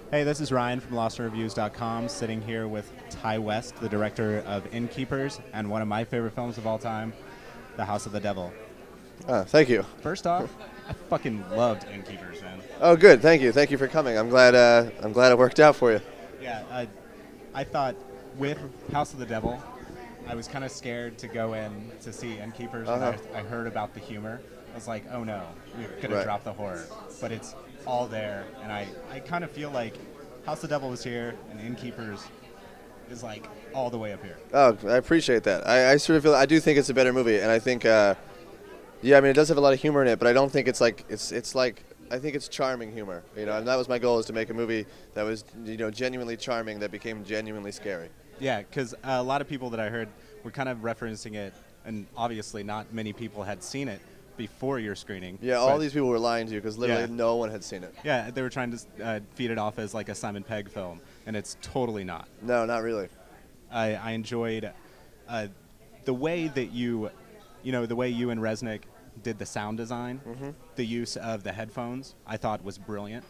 Hey, this is Ryan from LostReviews.com, sitting here with Ty West, the director of Innkeepers, and one of my favorite films of all time, The House of the Devil. Thank you. First off, I fucking loved Innkeepers, man. Oh, good. Thank you. Thank you for coming. I'm glad. I'm glad it worked out for you. Yeah, I thought with House of the Devil, I was kind of scared to go in to see Innkeepers, and I heard about the humor. I was like, oh no, we're going to drop the horror. But it's all there, and I kind of feel like House of the Devil was here, and Innkeepers is like all the way up here. Oh, I appreciate that. I sort of feel. I do think it's a better movie, and I think. Yeah, I mean, it does have a lot of humor in it, but I don't think it's like it's like. I think it's charming humor, and that was my goal, is to make a movie that was, genuinely charming, that became genuinely scary. Yeah, because a lot of people that I heard were kind of referencing it, and obviously not many people had seen it before your screening. Yeah, all these people were lying to you because literally no one had seen it. Yeah, they were trying to feed it off as like a Simon Pegg film, and it's totally not. No, not really. I enjoyed the way that the way you and Resnick did the sound design, the use of the headphones, I thought was brilliant.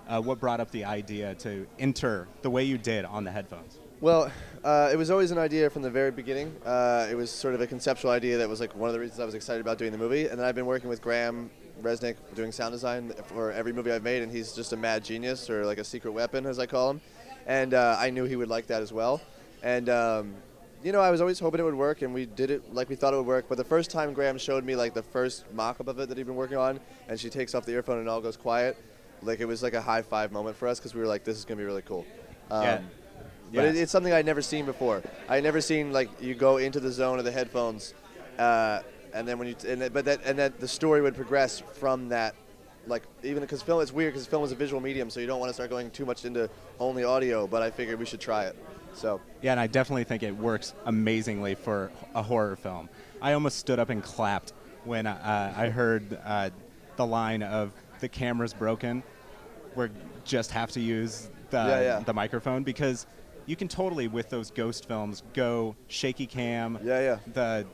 What brought up the idea to enter the way you did on the headphones? Well, it was always an idea from the very beginning. It was sort of a conceptual idea that was like one of the reasons I was excited about doing the movie. And then I've been working with Graham Resnick doing sound design for every movie I've made, and he's just a mad genius, or like a secret weapon, as I call him. And I knew he would like that as well. And I was always hoping it would work, and we did it like we thought it would work. But the first time Graham showed me like the first mock-up of it that he'd been working on, and she takes off the earphone and it all goes quiet, like it was like a high five moment for us, because we were like, this is gonna be really cool. But it's something I'd never seen before. I'd never seen like you go into the zone of the headphones, and then that the story would progress from that. Like, even because film, it's weird because film is a visual medium, so you don't want to start going too much into only audio. But I figured we should try it. So yeah, and I definitely think it works amazingly for a horror film. I almost stood up and clapped when I heard the line of "the camera's broken," where just have to use the microphone, because you can totally, with those ghost films, go shaky cam. The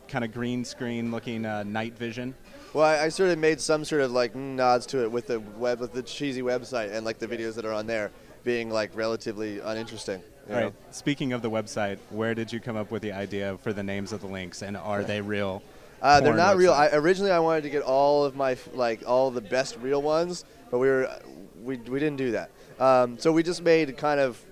kind of green screen looking night vision. Well, I sort of made some sort of like nods to it with the cheesy website and like the videos that are on there being like relatively uninteresting. All right. Speaking of the website, where did you come up with the idea for the names of the links, and are they real? They're not real. Originally, I wanted to get all of my all the best real ones, but we didn't do that. So we just made kind of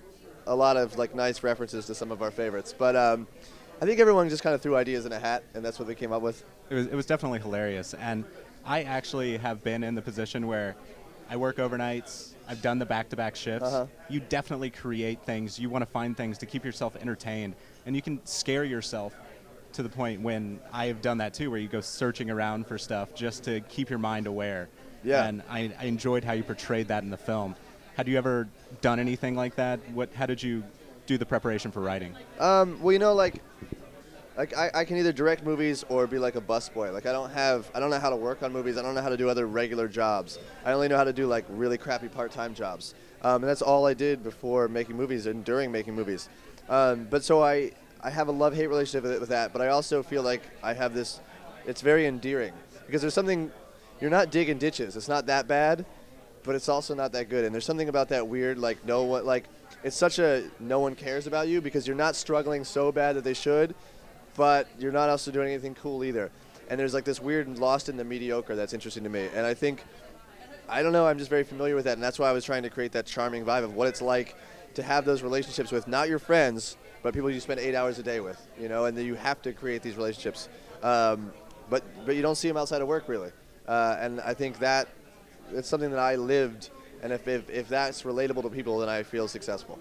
a lot of like nice references to some of our favorites. But I think everyone just kind of threw ideas in a hat, and that's what they came up with. It was definitely hilarious, and I actually have been in the position where I work overnights. I've done the back-to-back shifts. You definitely create things. You want to find things to keep yourself entertained, and you can scare yourself to the point when I have done that too, where you go searching around for stuff just to keep your mind aware. Yeah. And I enjoyed how you portrayed that in the film. Had you ever done anything like that? How did you do the preparation for writing? Well, I can either direct movies or be like a busboy. Like I don't know how to work on movies. I don't know how to do other regular jobs. I only know how to do like really crappy part-time jobs. And that's all I did before making movies and during making movies. But so I have a love-hate relationship with that, but I also feel like I have this, it's very endearing, because there's something, you're not digging ditches. It's not that bad, but it's also not that good. And there's something about that weird, like, it's such a no one cares about you, because you're not struggling so bad that they should, but you're not also doing anything cool either. And there's like this weird lost in the mediocre that's interesting to me. And I think, I don't know, I'm just very familiar with that. And that's why I was trying to create that charming vibe of what it's like to have those relationships with not your friends, but people you spend 8 hours a day with, and then you have to create these relationships. But you don't see them outside of work, really. And I think that it's something that I lived, and if that's relatable to people, then I feel successful.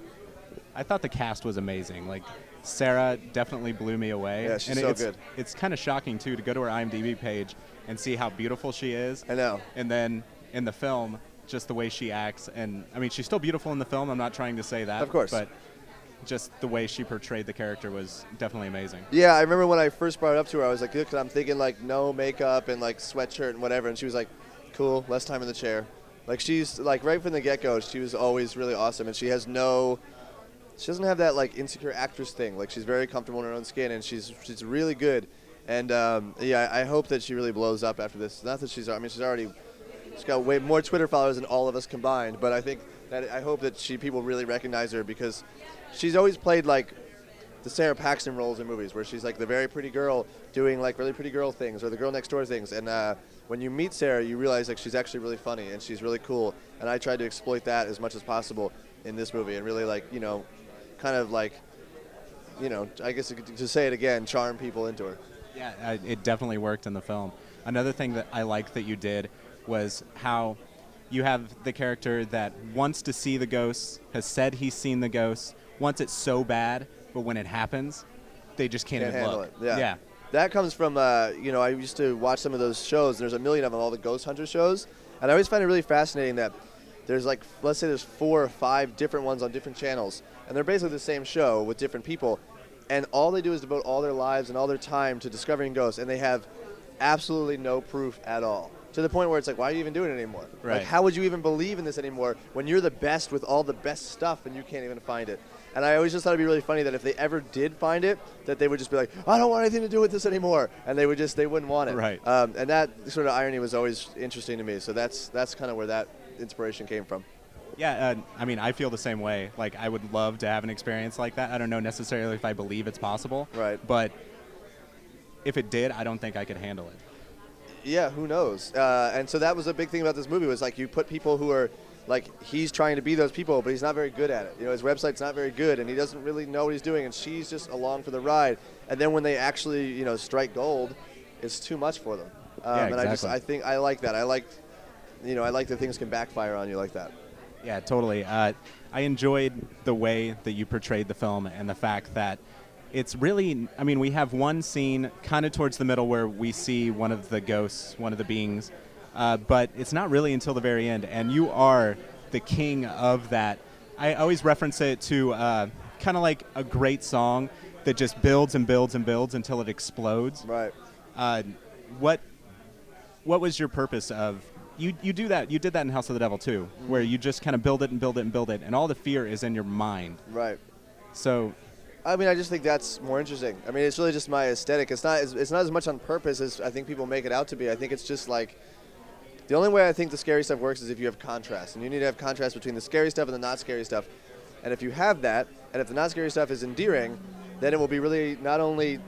I thought the cast was amazing. Like, Sarah definitely blew me away. Yeah, she's and good. It's kind of shocking, too, to go to her IMDb page and see how beautiful she is. I know. And then in the film, just the way she acts. And, I mean, she's still beautiful in the film. I'm not trying to say that. Of course. But just the way she portrayed the character was definitely amazing. Yeah, I remember when I first brought it up to her, I was like, because I'm thinking, like, no makeup and, like, sweatshirt and whatever. And she was like, cool, less time in the chair. Like, she's, like, right from the get-go, she was always really awesome. And she doesn't have that, like, insecure actress thing. Like, she's very comfortable in her own skin, and she's really good. And, I hope that she really blows up after this. Not that she's already She's got way more Twitter followers than all of us combined. But I hope that people really recognize her because she's always played like the Sarah Paxton roles in movies, where she's like the very pretty girl doing like really pretty girl things, or the girl next door things. And when you meet Sarah, you realize like she's actually really funny and she's really cool. And I tried to exploit that as much as possible in this movie, and really like kind of like I guess to say it again, charm people into her. Yeah, it definitely worked in the film. Another thing that I liked that you did was how you have the character that wants to see the ghosts, has said he's seen the ghosts, wants it so bad, but when it happens, they just can't even handle look. it. Yeah. That comes from, I used to watch some of those shows. There's a million of them, all the ghost hunter shows. And I always find it really fascinating that there's like, let's say there's 4 or 5 different ones on different channels. And they're basically the same show with different people. And all they do is devote all their lives and all their time to discovering ghosts. And they have absolutely no proof at all. To the point where it's like, why are you even doing it anymore? Right. Like, how would you even believe in this anymore when you're the best with all the best stuff and you can't even find it? And I always just thought it'd be really funny that if they ever did find it, that they would just be like, I don't want anything to do with this anymore. And they wouldn't want it. Right. And that sort of irony was always interesting to me. So that's kind of where that inspiration came from. Yeah, I mean, I feel the same way. Like, I would love to have an experience like that. I don't know necessarily if I believe it's possible. Right. But if it did, I don't think I could handle it. Yeah, who knows? And so that was a big thing about this movie, was like you put people who are like, he's trying to be those people, but he's not very good at it. His website's not very good, and he doesn't really know what he's doing, and she's just along for the ride. And then when they actually, strike gold, it's too much for them. Yeah, exactly. And I think I like that. I like that things can backfire on you like that. Yeah, totally. I enjoyed the way that you portrayed the film and the fact that it's really, I mean, we have one scene kind of towards the middle where we see one of the ghosts, one of the beings, but it's not really until the very end, and you are the king of that. I always reference it to kind of like a great song that just builds and builds and builds until it explodes. Right. What was your purpose of... You do that. You did that in House of the Devil too, where you just kind of build it and build it and build it, and all the fear is in your mind. Right. So, I mean, I just think that's more interesting. I mean, it's really just my aesthetic. It's not as much on purpose as I think people make it out to be. I think it's just like, the only way I think the scary stuff works is if you have contrast, and you need to have contrast between the scary stuff and the not scary stuff. And if you have that, and if the not scary stuff is endearing, then it will be really not only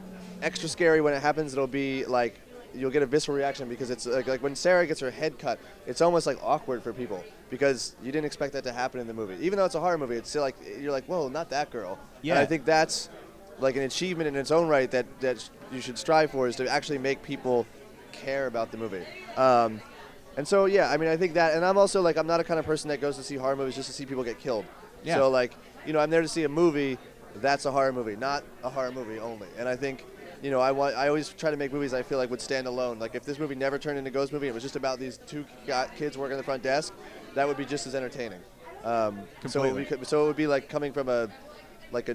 extra scary when it happens, it'll be like, you'll get a visceral reaction, because it's like when Sarah gets her head cut, it's almost like awkward for people because you didn't expect that to happen in the movie. Even though it's a horror movie, it's still like, you're like, whoa, not that girl. Yeah. And I think that's like an achievement in its own right that you should strive for, is to actually make people care about the movie. And so, yeah, I mean, I think that, and I'm also like, I'm not a kind of person that goes to see horror movies just to see people get killed. Yeah. So like, I'm there to see a movie that's a horror movie, not a horror movie only. And I think, I always try to make movies I feel like would stand alone. Like, if this movie never turned into a ghost movie, it was just about these 2 kids working the front desk, that would be just as entertaining. So it would be like coming from a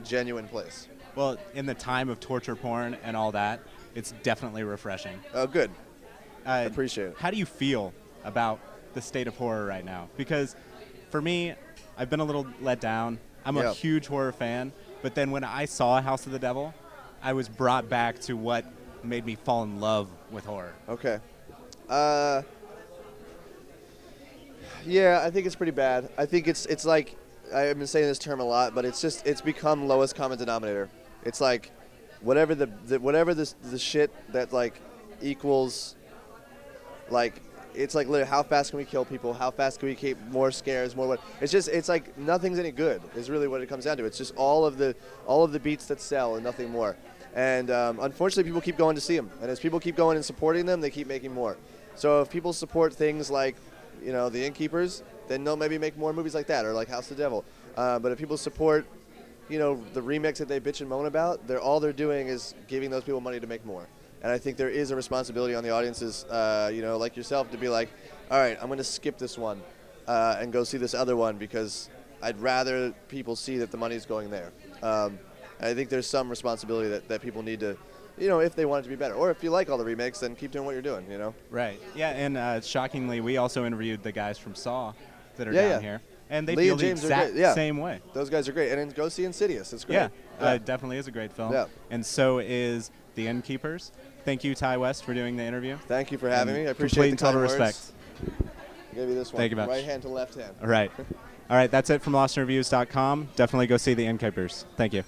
genuine place. well, in the time of torture porn and all that, it's definitely refreshing. Oh, good. I appreciate it. How do you feel about the state of horror right now? Because for me, I've been a little let down. I'm a huge horror fan, but then when I saw House of the Devil, I was brought back to what made me fall in love with horror. Okay. Yeah, I think it's pretty bad. I think it's like, I've been saying this term a lot, but it's become lowest common denominator. It's like whatever the shit that like equals, like, it's like literally how fast can we kill people? How fast can we keep more scares, more what? It's like nothing's any good is really what it comes down to. It's just all of the beats that sell and nothing more. And unfortunately, people keep going to see them. And as people keep going and supporting them, they keep making more. So if people support things like, the Innkeepers, then they'll maybe make more movies like that, or like House of the Devil. But if people support, the remix that they bitch and moan about, all they're doing is giving those people money to make more. And I think there is a responsibility on the audiences, like yourself, to be like, all right, I'm going to skip this one and go see this other one, because I'd rather people see that the money's going there. I think there's some responsibility that people need to, if they want it to be better. Or if you like all the remakes, then keep doing what you're doing, Right. Yeah, and shockingly, we also interviewed the guys from Saw that are down here. And they Lee feel and the James exact same way. Those guys are great. And then go see Insidious. It's great. Yeah, it definitely is a great film. Yeah. And so is The Innkeepers. Thank you, Ty West, for doing the interview. Thank you for having me. I appreciate the complete and total kind words. respect. I'll give you this one. Thank you much. Right hand to left hand. All right. All right, that's it from LostInReviews.com. Definitely go see the Innkeepers. Thank you.